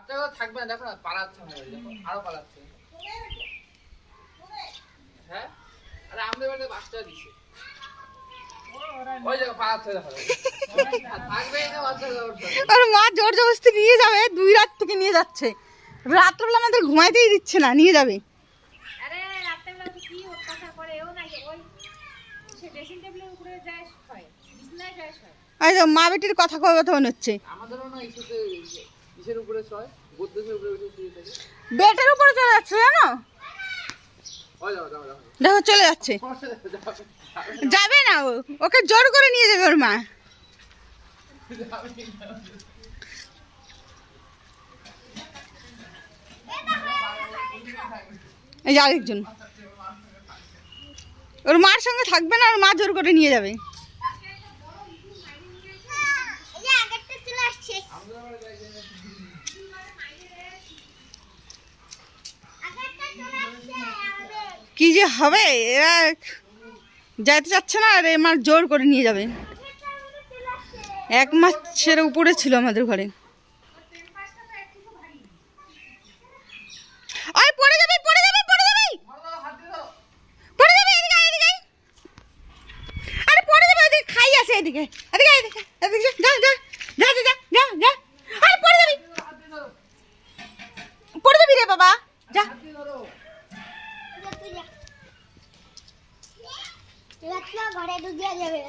বাচ্চাগুলো থাকবে না, দেখো না পালাচ্ছে, দেখো আরো পালাচ্ছে। হ্যাঁ আরে আমাদের বাড়িতে বাচ্চা দিছে, ওই দেখো পালাচ্ছে, দেখো থাকবে না বাচ্চাগুলো। আর মা জোর জবরদস্তি নিয়ে যাবে, 2 রাত থেকে নিয়ে যাচ্ছে, রাত্রবেলা আমাদের ঘুমাইতেই দিচ্ছে না, নিয়ে যাবে। আরে রাত্রেবেলা তো কি অত্যাচার করে, ও না ওই সে ড্রেসিং টেবিলের উপরে যায় হয়, বিছানায় যায় হয়। এই তো মা বেটির কথা কয় কথা মনে হচ্ছে। আমাদেরও না ইসের উপরে ছয়, গোদরেজের উপরে উঠে শুয়ে থাকে, বেটের উপরে চলে যাচ্ছে জানো, ওই দেখো দেখো দেখো দেখো চলে যাচ্ছে। যাবে না ও, ওকে জোর করে নিয়ে যাবে ওর মা। এই যে আরেকজন, ওর মার সঙ্গে থাকবে না, ওর মা জোর করে নিয়ে যাবে। কি যে হবে, এরা যাইতে চাচ্ছে না, আর আমার জোর করে নিয়ে যাবে। 1 মাসের উপরে ছিল আমাদের ঘরে। আরে পড়ে যাবে, পড়ে যাবে, পড়ে যাবে, পড়ে যাবে, এদিকে এদিকে, আরে পড়ে যাবে, এদিকে খাই আছে, এদিকে এদিকে এদিকে এদিকে, যা যা যা যা যা যা, আরে পড়ে যাবি, পড়ে যাবি রে বাবা, যা। ঘরে ঢুকিয়ে যাবে।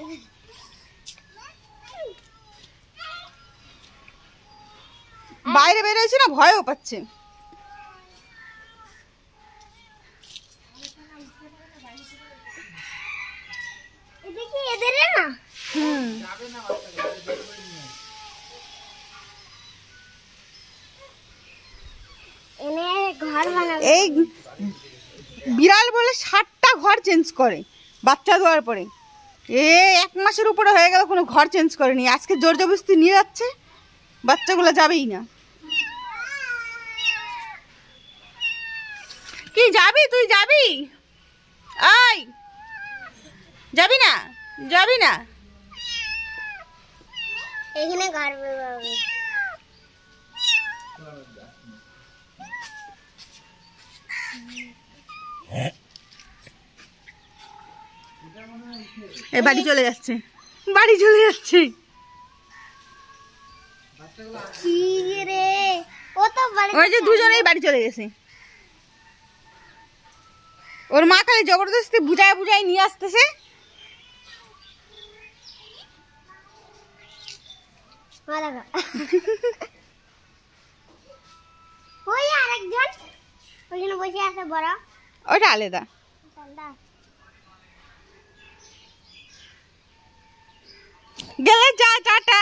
বাইরে বেরোয়েছে না, ভয়ও পাচ্ছে। এই বিড়াল বলে 60টা ঘর চেঞ্জ করে বাচ্চা দেওয়ার পরে। 1 মাসের উপরে হয়ে গেল কোনো ঘর চেঞ্জ করেনি, আজকে জোর জবরদস্তি নিয়ে যাচ্ছে, বাচ্চাগুলো যাবেই না। কি যাবি তুই, যাবি? আয় যাবি না, যাবি না, এখানে ঘর বানাবে। এই বাড়ি চলে যাচ্ছে, বাড়ি চলে যাচ্ছে। কি রে, ও তো ওই যে দুজনেই বাড়ি চলে গেছে। ওর মা খালি জবরদস্তি বুঝায় বুঝায় নিয়ে আসতেছে। ওই আরেকজন ওখানে বসে আছে বড়, ওটা আলাদা। গেলে যা, টাটা।